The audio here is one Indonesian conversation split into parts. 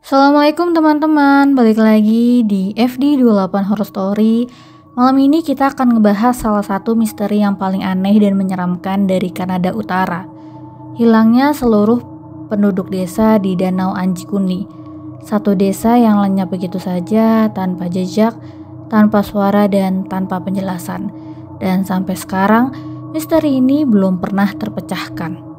Assalamualaikum teman-teman, balik lagi di FD28 Horror Story. Malam ini kita akan ngebahas salah satu misteri yang paling aneh dan menyeramkan dari Kanada Utara. Hilangnya seluruh penduduk desa di Danau Anjikuni. Satu desa yang lenyap begitu saja, tanpa jejak, tanpa suara dan tanpa penjelasan. Dan sampai sekarang, misteri ini belum pernah terpecahkan.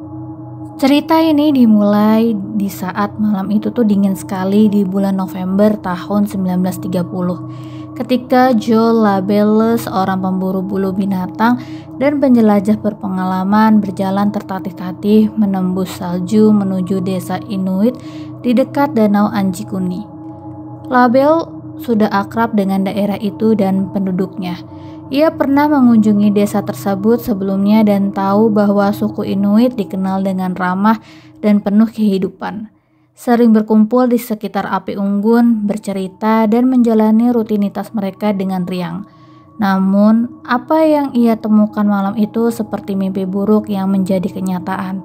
Cerita ini dimulai di saat malam itu tuh dingin sekali di bulan November tahun 1930. Ketika Joe Labelle, seorang pemburu bulu binatang dan penjelajah berpengalaman, berjalan tertatih-tatih menembus salju menuju desa Inuit di dekat Danau Anjikuni. Labelle sudah akrab dengan daerah itu dan penduduknya. Ia pernah mengunjungi desa tersebut sebelumnya dan tahu bahwa suku Inuit dikenal dengan ramah dan penuh kehidupan. Sering berkumpul di sekitar api unggun, bercerita, dan menjalani rutinitas mereka dengan riang. Namun, apa yang ia temukan malam itu seperti mimpi buruk yang menjadi kenyataan.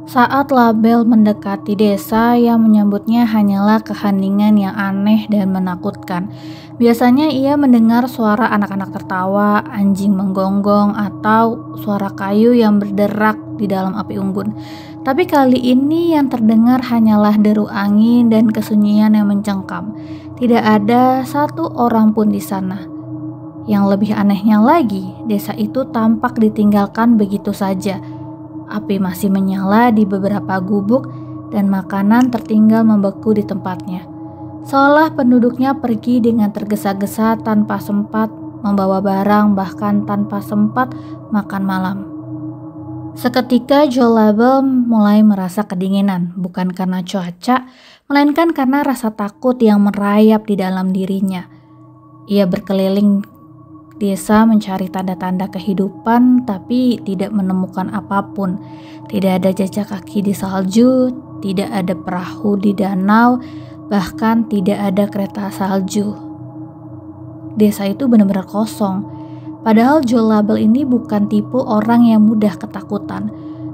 Saat Labelle mendekati desa, yang menyambutnya hanyalah keheningan yang aneh dan menakutkan. Biasanya ia mendengar suara anak-anak tertawa, anjing menggonggong, atau suara kayu yang berderak di dalam api unggun. Tapi kali ini yang terdengar hanyalah deru angin dan kesunyian yang mencengkam. Tidak ada satu orang pun di sana. Yang lebih anehnya lagi, desa itu tampak ditinggalkan begitu saja. Api masih menyala di beberapa gubuk dan makanan tertinggal membeku di tempatnya. Seolah penduduknya pergi dengan tergesa-gesa tanpa sempat membawa barang, bahkan tanpa sempat makan malam. Seketika Joe Labelle mulai merasa kedinginan, bukan karena cuaca, melainkan karena rasa takut yang merayap di dalam dirinya. Ia berkeliling desa mencari tanda-tanda kehidupan, tapi tidak menemukan apapun. Tidak ada jejak kaki di salju, tidak ada perahu di danau, bahkan tidak ada kereta salju. Desa itu benar-benar kosong. Padahal Joe Labelle ini bukan tipe orang yang mudah ketakutan.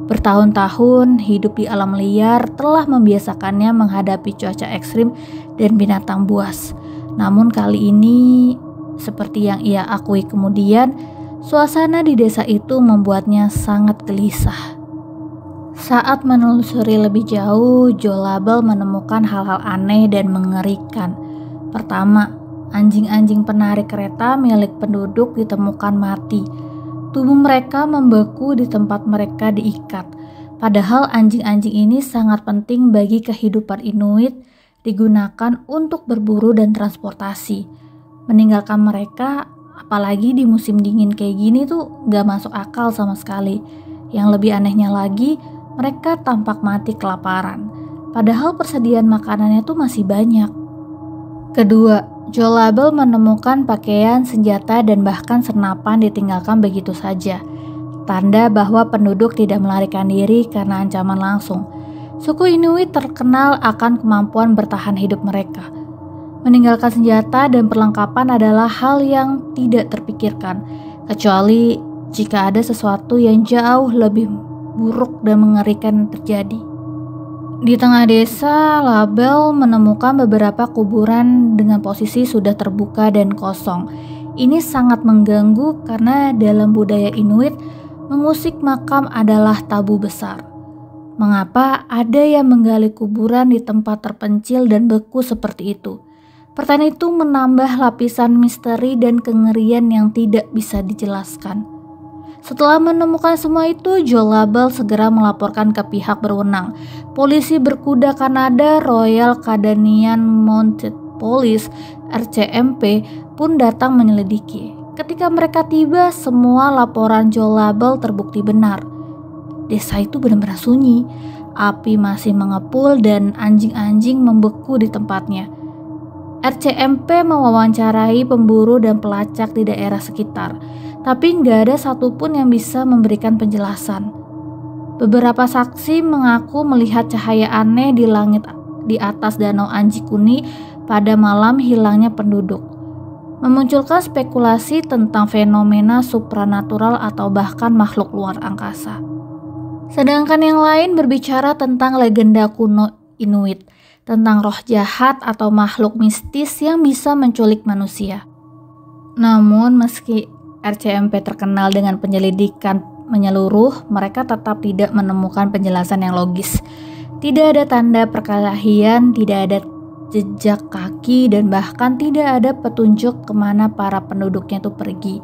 Bertahun-tahun hidup di alam liar telah membiasakannya menghadapi cuaca ekstrim dan binatang buas. Namun kali ini, seperti yang ia akui kemudian, suasana di desa itu membuatnya sangat gelisah. Saat menelusuri lebih jauh, Joe Labelle menemukan hal-hal aneh dan mengerikan. Pertama, anjing-anjing penarik kereta milik penduduk ditemukan mati. Tubuh mereka membeku di tempat mereka diikat. Padahal anjing-anjing ini sangat penting bagi kehidupan Inuit, digunakan untuk berburu dan transportasi. Meninggalkan mereka, apalagi di musim dingin kayak gini tuh gak masuk akal sama sekali. Yang lebih anehnya lagi, mereka tampak mati kelaparan. Padahal persediaan makanannya tuh masih banyak. Kedua, Joe Labelle menemukan pakaian, senjata, dan bahkan senapan ditinggalkan begitu saja. Tanda bahwa penduduk tidak melarikan diri karena ancaman langsung. Suku Inuit terkenal akan kemampuan bertahan hidup mereka. Meninggalkan senjata dan perlengkapan adalah hal yang tidak terpikirkan, kecuali jika ada sesuatu yang jauh lebih buruk dan mengerikan terjadi. Di tengah desa, Labelle menemukan beberapa kuburan dengan posisi sudah terbuka dan kosong. Ini sangat mengganggu karena dalam budaya Inuit, mengusik makam adalah tabu besar. Mengapa ada yang menggali kuburan di tempat terpencil dan beku seperti itu? Pertanyaan itu menambah lapisan misteri dan kengerian yang tidak bisa dijelaskan. Setelah menemukan semua itu, Joe Labelle segera melaporkan ke pihak berwenang. Polisi berkuda Kanada, Royal Canadian Mounted Police (RCMP) pun datang menyelidiki. Ketika mereka tiba, semua laporan Joe Labelle terbukti benar. Desa itu benar-benar sunyi, api masih mengepul dan anjing-anjing membeku di tempatnya. RCMP mewawancarai pemburu dan pelacak di daerah sekitar, tapi nggak ada satupun yang bisa memberikan penjelasan. Beberapa saksi mengaku melihat cahaya aneh di langit di atas Danau Anjikuni pada malam hilangnya penduduk, memunculkan spekulasi tentang fenomena supranatural atau bahkan makhluk luar angkasa. Sedangkan yang lain berbicara tentang legenda kuno Inuit tentang roh jahat atau makhluk mistis yang bisa menculik manusia. Namun meski RCMP terkenal dengan penyelidikan menyeluruh, mereka tetap tidak menemukan penjelasan yang logis. Tidak ada tanda perkelahian, tidak ada jejak kaki, dan bahkan tidak ada petunjuk kemana para penduduknya itu pergi.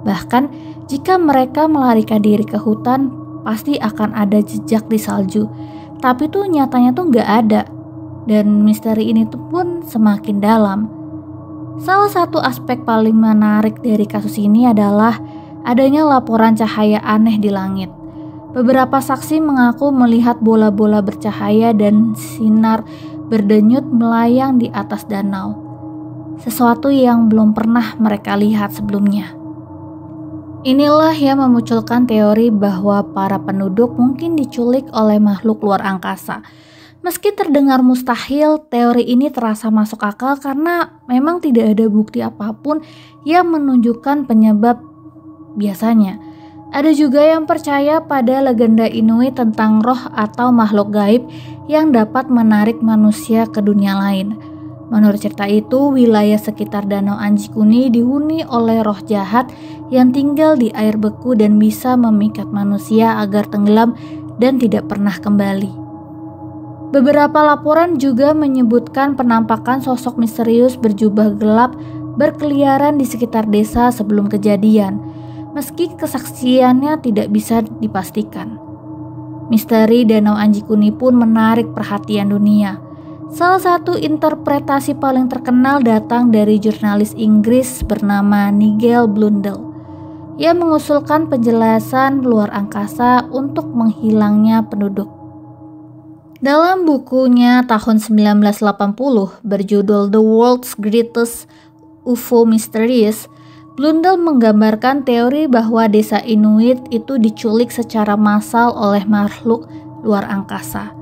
Bahkan jika mereka melarikan diri ke hutan, pasti akan ada jejak di salju. Tapi tuh nyatanya tuh nggak ada. Dan misteri ini tuh pun semakin dalam. Salah satu aspek paling menarik dari kasus ini adalah adanya laporan cahaya aneh di langit. Beberapa saksi mengaku melihat bola-bola bercahaya dan sinar berdenyut melayang di atas danau. Sesuatu yang belum pernah mereka lihat sebelumnya. Inilah yang memunculkan teori bahwa para penduduk mungkin diculik oleh makhluk luar angkasa. Meski terdengar mustahil, teori ini terasa masuk akal karena memang tidak ada bukti apapun yang menunjukkan penyebab biasanya. Ada juga yang percaya pada legenda Inuit tentang roh atau makhluk gaib yang dapat menarik manusia ke dunia lain. Menurut cerita itu, wilayah sekitar Danau Anjikuni dihuni oleh roh jahat yang tinggal di air beku dan bisa memikat manusia agar tenggelam dan tidak pernah kembali. Beberapa laporan juga menyebutkan penampakan sosok misterius berjubah gelap berkeliaran di sekitar desa sebelum kejadian. Meski kesaksiannya tidak bisa dipastikan. Misteri Danau Anjikuni pun menarik perhatian dunia. Salah satu interpretasi paling terkenal datang dari jurnalis Inggris bernama Nigel Blundell yang mengusulkan penjelasan luar angkasa untuk menghilangnya penduduk. Dalam bukunya tahun 1980 berjudul The World's Greatest UFO Mysteries, Blundell menggambarkan teori bahwa desa Inuit itu diculik secara massal oleh makhluk luar angkasa.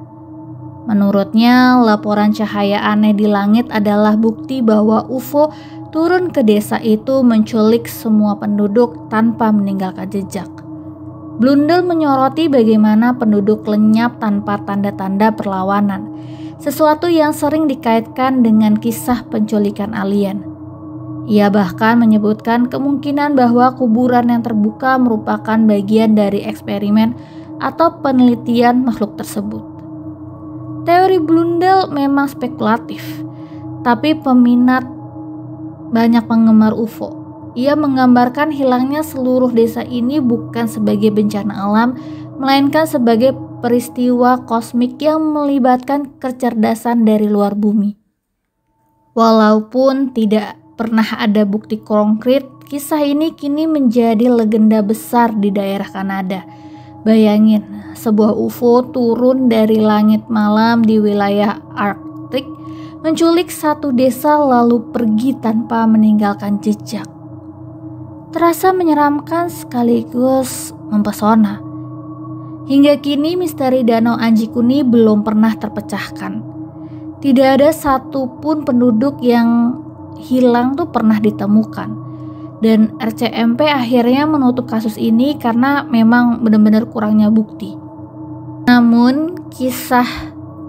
Menurutnya, laporan cahaya aneh di langit adalah bukti bahwa UFO turun ke desa itu menculik semua penduduk tanpa meninggalkan jejak. Blundell menyoroti bagaimana penduduk lenyap tanpa tanda-tanda perlawanan, sesuatu yang sering dikaitkan dengan kisah penculikan alien. Ia bahkan menyebutkan kemungkinan bahwa kuburan yang terbuka merupakan bagian dari eksperimen atau penelitian makhluk tersebut. Teori Blundell memang spekulatif, tapi banyak penggemar UFO. Ia menggambarkan hilangnya seluruh desa ini bukan sebagai bencana alam, melainkan sebagai peristiwa kosmik yang melibatkan kecerdasan dari luar bumi. Walaupun tidak pernah ada bukti konkret, kisah ini kini menjadi legenda besar di daerah Kanada. Bayangin, sebuah UFO turun dari langit malam di wilayah Arktik, menculik satu desa lalu pergi tanpa meninggalkan jejak. Terasa menyeramkan sekaligus mempesona. Hingga kini misteri Danau Anjikuni belum pernah terpecahkan. Tidak ada satupun penduduk yang hilang tuh pernah ditemukan. Dan RCMP akhirnya menutup kasus ini karena memang benar-benar kurangnya bukti. Namun kisah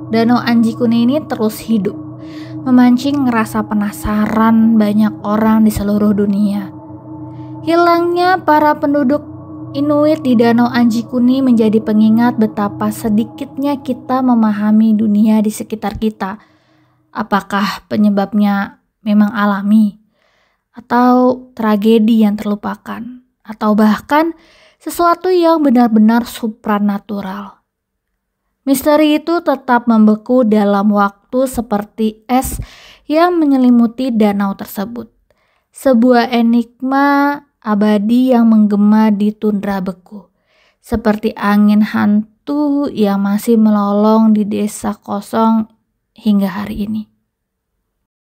Danau Anjikuni ini terus hidup, memancing rasa penasaran banyak orang di seluruh dunia. Hilangnya para penduduk Inuit di Danau Anjikuni menjadi pengingat betapa sedikitnya kita memahami dunia di sekitar kita. Apakah penyebabnya memang alami, atau tragedi yang terlupakan, atau bahkan sesuatu yang benar-benar supranatural. Misteri itu tetap membeku dalam waktu seperti es yang menyelimuti danau tersebut. Sebuah enigma abadi yang menggema di tundra beku, seperti angin hantu yang masih melolong di desa kosong hingga hari ini.